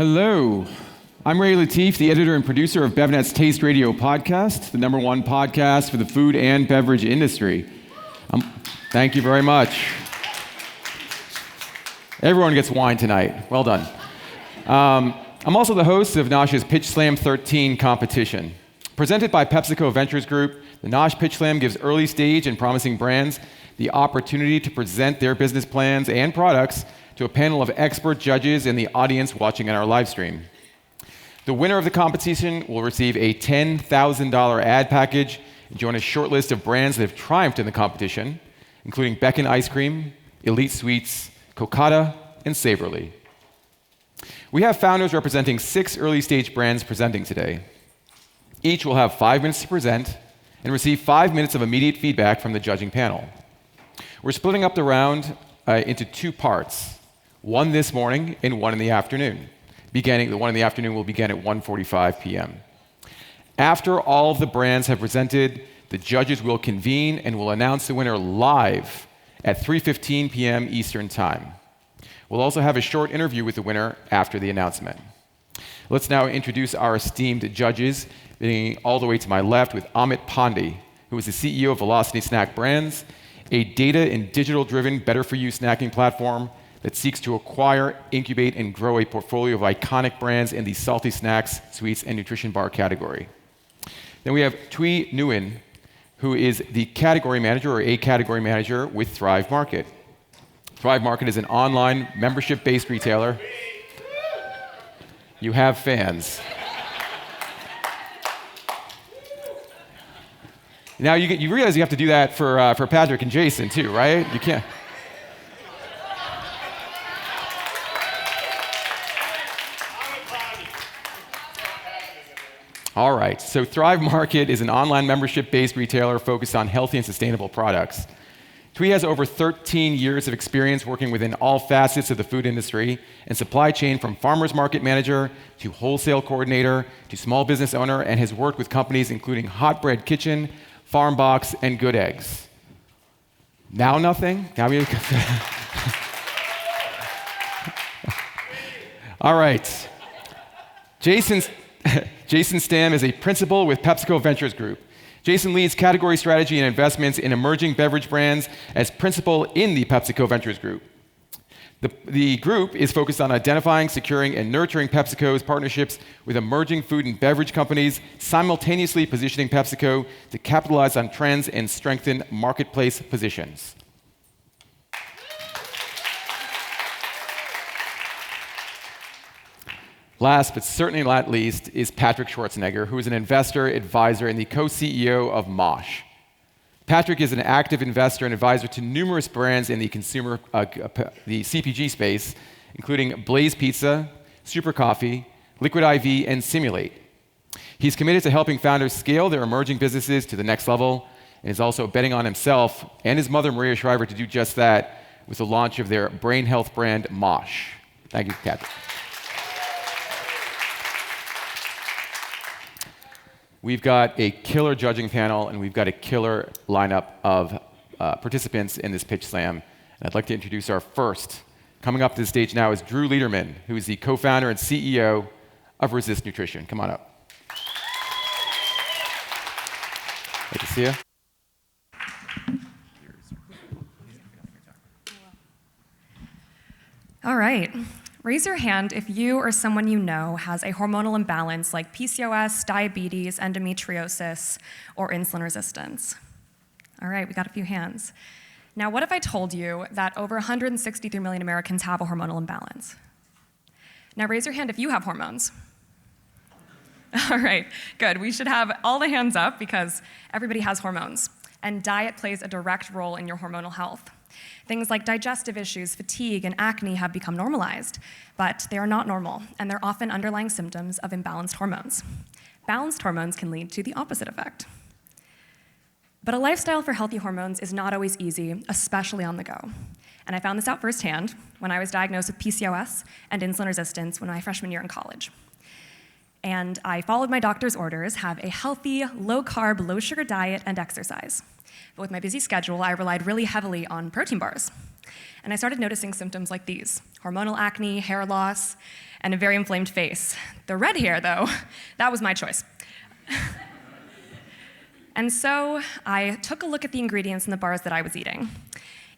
Hello. I'm Ray Latif, the editor and producer of BevNet's Taste Radio podcast, the #1 podcast for the food and beverage industry. Thank you very much. Everyone gets wine tonight. Well done. I'm also the host of NOSH's Pitch Slam 13 competition. Presented by PepsiCo Ventures Group, the NOSH Pitch Slam gives early stage and promising brands the opportunity to present their business plans and products to a panel of expert judges and the audience watching in our live stream. The winner of the competition will receive a $10,000 ad package and join a short list of brands that have triumphed in the competition, including Beckon Ice Cream, Elite Sweets, Cocada, and Saverly. We have founders representing 6 early-stage brands presenting today. Each will have 5 minutes to present and receive 5 minutes of immediate feedback from the judging panel. We're splitting up the round into 2 parts, one this morning and one in the afternoon. The one in the afternoon will begin at 1:45 p.m. After all of the brands have presented, the judges will convene and will announce the winner live at 3:15 p.m. Eastern Time. We'll also have a short interview with the winner after the announcement. Let's now introduce our esteemed judges, beginning all the way to my left with Amit Pandey, who is the CEO of Velocity Snack Brands, a data and digital-driven better-for-you snacking platform that seeks to acquire, incubate, and grow a portfolio of iconic brands in the salty snacks, sweets, and nutrition bar category. Then we have Thuy Nguyen, who is the category manager or a category manager with Thrive Market. Thrive Market is an online membership-based retailer. You have fans. Now you realize you have to do that for Patrick and Jason too, right? You can't. All right, so Thrive Market is an online membership-based retailer focused on healthy and sustainable products. Thuy has over 13 years of experience working within all facets of the food industry and supply chain, from farmer's market manager to wholesale coordinator to small business owner, and has worked with companies including Hot Bread Kitchen, Farm Box, and Good Eggs. Now nothing? All right. Jason Stam is a principal with PepsiCo Ventures Group. Jason leads category strategy and investments in emerging beverage brands as principal in the PepsiCo Ventures Group. The group is focused on identifying, securing, and nurturing PepsiCo's partnerships with emerging food and beverage companies, simultaneously positioning PepsiCo to capitalize on trends and strengthen marketplace positions. Last but certainly not least is Patrick Schwarzenegger, who is an investor, advisor, and the co-CEO of NOSH. Patrick is an active investor and advisor to numerous brands in the the CPG space, including Blaze Pizza, Super Coffee, Liquid IV, and Simulate. He's committed to helping founders scale their emerging businesses to the next level, and is also betting on himself and his mother, Maria Shriver, to do just that with the launch of their brain health brand, NOSH. Thank you, Patrick. We've got a killer judging panel, and we've got a killer lineup of participants in this Pitch Slam. And I'd like to introduce our first. Coming up to the stage now is Drew Lederman, who is the co-founder and CEO of Resist Nutrition. Come on up. Good to see you. All right. Raise your hand if you or someone you know has a hormonal imbalance like PCOS, diabetes, endometriosis, or insulin resistance. All right, we got a few hands. Now, what if I told you that over 163 million Americans have a hormonal imbalance? Now, raise your hand if you have hormones. All right, good. We should have all the hands up because everybody has hormones, and diet plays a direct role in your hormonal health. Things like digestive issues, fatigue, and acne have become normalized, but they are not normal, and they're often underlying symptoms of imbalanced hormones. Balanced hormones can lead to the opposite effect. But a lifestyle for healthy hormones is not always easy, especially on the go. And I found this out firsthand when I was diagnosed with PCOS and insulin resistance when my freshman year in college. And I followed my doctor's orders, have a healthy, low-carb, low-sugar diet, and exercise. But with my busy schedule, I relied really heavily on protein bars. And I started noticing symptoms like these: hormonal acne, hair loss, and a very inflamed face. The red hair, though, that was my choice. And so I took a look at the ingredients in the bars that I was eating.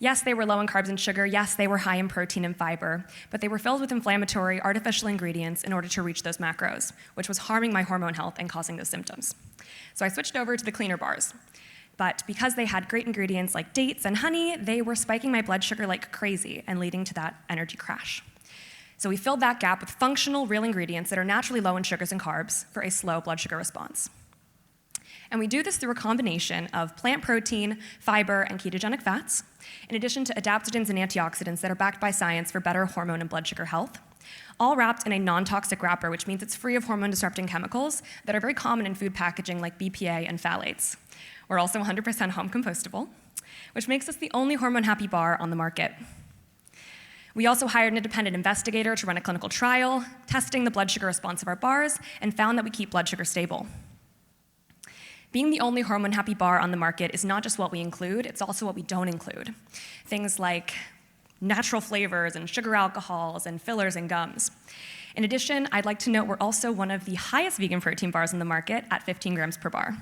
Yes, they were low in carbs and sugar. Yes, they were high in protein and fiber, but they were filled with inflammatory, artificial ingredients in order to reach those macros, which was harming my hormone health and causing those symptoms. So I switched over to the cleaner bars. But because they had great ingredients like dates and honey, they were spiking my blood sugar like crazy and leading to that energy crash. So we filled that gap with functional, real ingredients that are naturally low in sugars and carbs for a slow blood sugar response. And we do this through a combination of plant protein, fiber, and ketogenic fats, in addition to adaptogens and antioxidants that are backed by science for better hormone and blood sugar health, all wrapped in a non-toxic wrapper, which means it's free of hormone-disrupting chemicals that are very common in food packaging like BPA and phthalates. We're also 100% home compostable, which makes us the only hormone-happy bar on the market. We also hired an independent investigator to run a clinical trial, testing the blood sugar response of our bars, and found that we keep blood sugar stable. Being the only hormone-happy bar on the market is not just what we include, it's also what we don't include. Things like natural flavors and sugar alcohols and fillers and gums. In addition, I'd like to note we're also one of the highest vegan protein bars on the market at 15 grams per bar.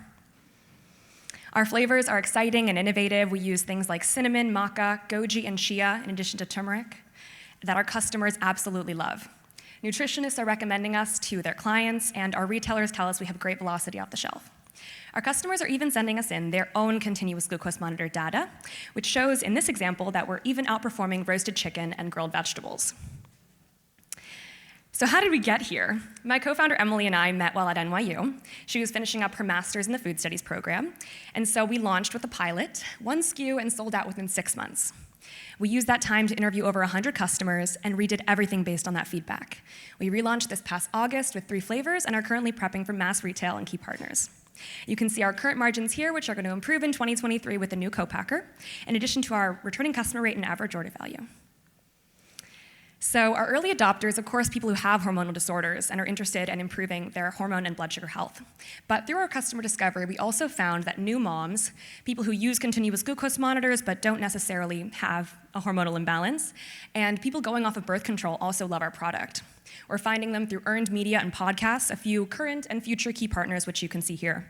Our flavors are exciting and innovative. We use things like cinnamon, maca, goji, and chia, in addition to turmeric, that our customers absolutely love. Nutritionists are recommending us to their clients, and our retailers tell us we have great velocity off the shelf. Our customers are even sending us in their own continuous glucose monitor data, which shows in this example that we're even outperforming roasted chicken and grilled vegetables. So how did we get here? My co-founder Emily and I met while at NYU. She was finishing up her master's in the food studies program, and so we launched with a pilot, one SKU, and sold out within 6 months. We used that time to interview over 100 customers and redid everything based on that feedback. We relaunched this past August with 3 flavors and are currently prepping for mass retail and key partners. You can see our current margins here, which are going to improve in 2023 with a new co-packer, in addition to our returning customer rate and average order value. So our early adopters, of course, people who have hormonal disorders and are interested in improving their hormone and blood sugar health. But through our customer discovery, we also found that new moms, people who use continuous glucose monitors but don't necessarily have a hormonal imbalance, and people going off of birth control also love our product. We're finding them through earned media and podcasts, a few current and future key partners, which you can see here.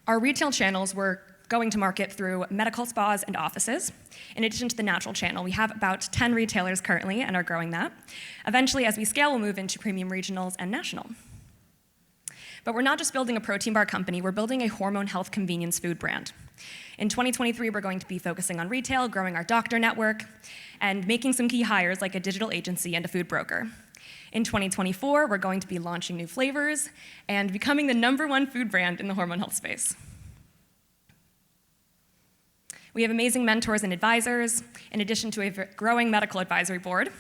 Our retail channels were going to market through medical spas and offices. In addition to the natural channel, we have about 10 retailers currently and are growing that. Eventually, as we scale, we'll move into premium regionals and national. But we're not just building a protein bar company, we're building a hormone health convenience food brand. In 2023, we're going to be focusing on retail, growing our doctor network, and making some key hires like a digital agency and a food broker. In 2024, we're going to be launching new flavors and becoming the #1 food brand in the hormone health space. We have amazing mentors and advisors, in addition to a growing medical advisory board.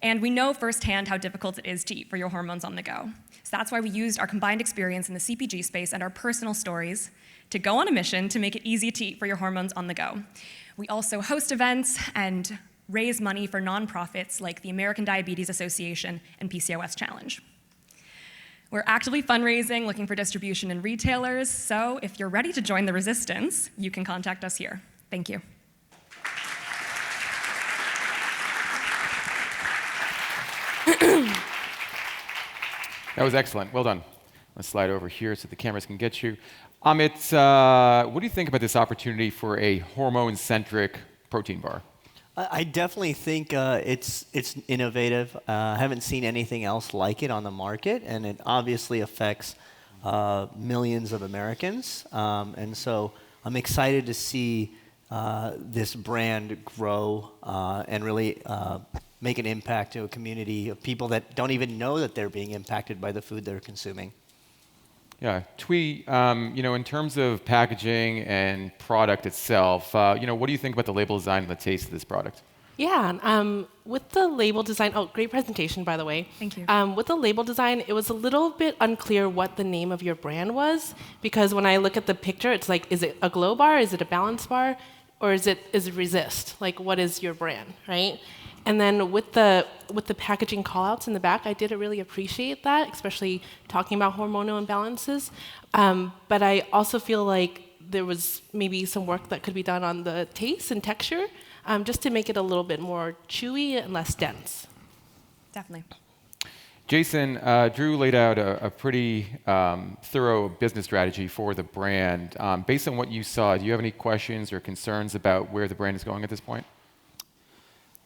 And we know firsthand how difficult it is to eat for your hormones on the go. So that's why we used our combined experience in the CPG space and our personal stories to go on a mission to make it easy to eat for your hormones on the go. We also host events and raise money for nonprofits like the American Diabetes Association and PCOS Challenge. We're actively fundraising, looking for distribution and retailers, so if you're ready to join the resistance, you can contact us here. Thank you. That was excellent. Well done. Let's slide over here so the cameras can get you. Amit, what do you think about this opportunity for a hormone-centric protein bar? I definitely think it's innovative. I haven't seen anything else like it on the market, and it obviously affects millions of Americans. And so I'm excited to see this brand grow and really make an impact to a community of people that don't even know that they're being impacted by the food they're consuming. Yeah, Twee, in terms of packaging and product itself, what do you think about the label design and the taste of this product? Yeah, with the label design, great presentation, by the way. Thank you. With the label design, it was a little bit unclear what the name of your brand was, because when I look at the picture, it's like, is it a glow bar, is it a balance bar, or is it resist? Like, what is your brand, right? And then with the packaging callouts in the back, I did really appreciate that, especially talking about hormonal imbalances. But I also feel like there was maybe some work that could be done on the taste and texture, just to make it a little bit more chewy and less dense. Definitely. Jason, Drew laid out a pretty thorough business strategy for the brand. Based on what you saw, do you have any questions or concerns about where the brand is going at this point?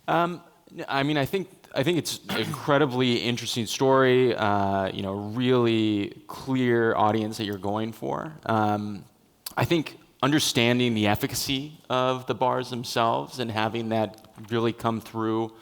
I mean, I think it's an incredibly interesting story. Really clear audience that you're going for. I think understanding the efficacy of the bars themselves and having that really come through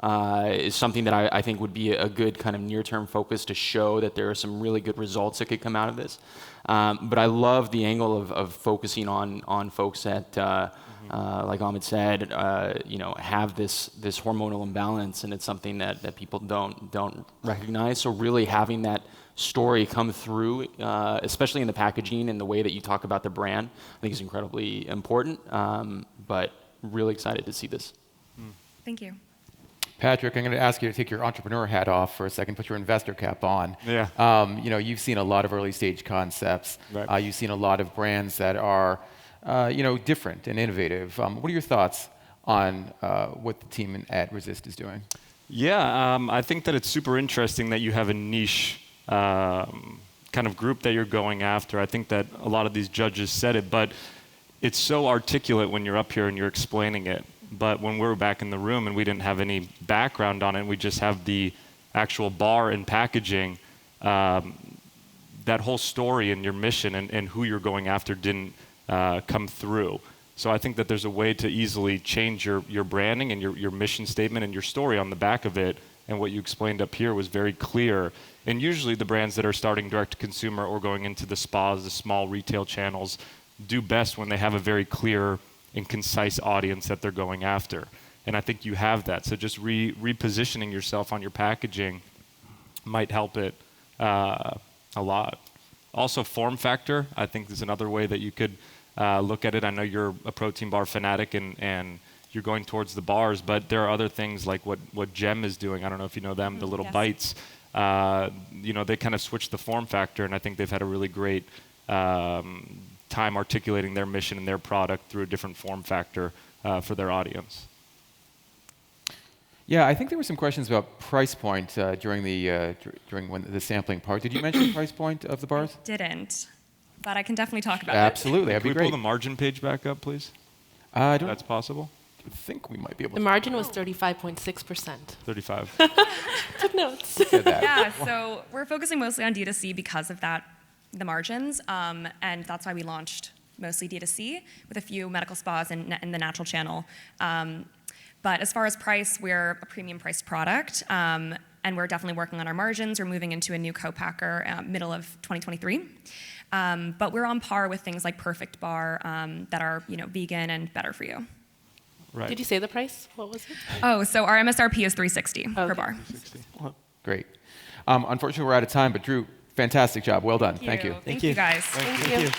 is something that I think would be a good kind of near-term focus to show that there are some really good results that could come out of this. But I love the angle of focusing on folks that, like Ahmed said, have this hormonal imbalance, and it's something that people don't recognize. So really having that story come through, especially in the packaging and the way that you talk about the brand, I think is incredibly important. But really excited to see this. Thank you. Patrick, I'm going to ask you to take your entrepreneur hat off for a second, put your investor cap on. Yeah. You've seen a lot of early stage concepts. Right. You've seen a lot of brands that are, different and innovative. What are your thoughts on what the team at Resist is doing? Yeah, I think that it's super interesting that you have a niche kind of group that you're going after. I think that a lot of these judges said it, but it's so articulate when you're up here and you're explaining it. But when we were back in the room and we didn't have any background on it, we just have the actual bar and packaging, that whole story and your mission and who you're going after didn't come through. So I think that there's a way to easily change your branding and your mission statement and your story on the back of it. And what you explained up here was very clear. And usually the brands that are starting direct to consumer or going into the spas, the small retail channels, do best when they have a very clear and concise audience that they're going after. And I think you have that. So just repositioning yourself on your packaging might help it a lot. Also, form factor, I think is another way that you could look at it. I know you're a protein bar fanatic and you're going towards the bars, but there are other things like what Gem is doing. I don't know if you know them, the little yes. bites. They kind of switched the form factor, and I think they've had a really great time articulating their mission and their product through a different form factor for their audience. Yeah, I think there were some questions about price point during the sampling part. Did you mention the price point of the bars? Didn't, but I can definitely talk about Absolutely, that'd Can be we great. pull the margin page back up, please? I If don't that's possible. think we might be able The to margin was 35.6%. 35. Took notes. say that. Yeah, so we're focusing mostly on D2C because of that, the margins, and that's why we launched mostly D2C with a few medical spas in the natural channel. But as far as price, we're a premium priced product, and we're definitely working on our margins. We're moving into a new co-packer middle of 2023. But we're on par with things like Perfect Bar that are vegan and better for you. Right. Did you say the price? What was it? Oh, so our MSRP is $360 per Okay. bar. 60. Great. Unfortunately, we're out of time, but Drew, fantastic job. Well done. Thank you. Thank you guys. Thank you.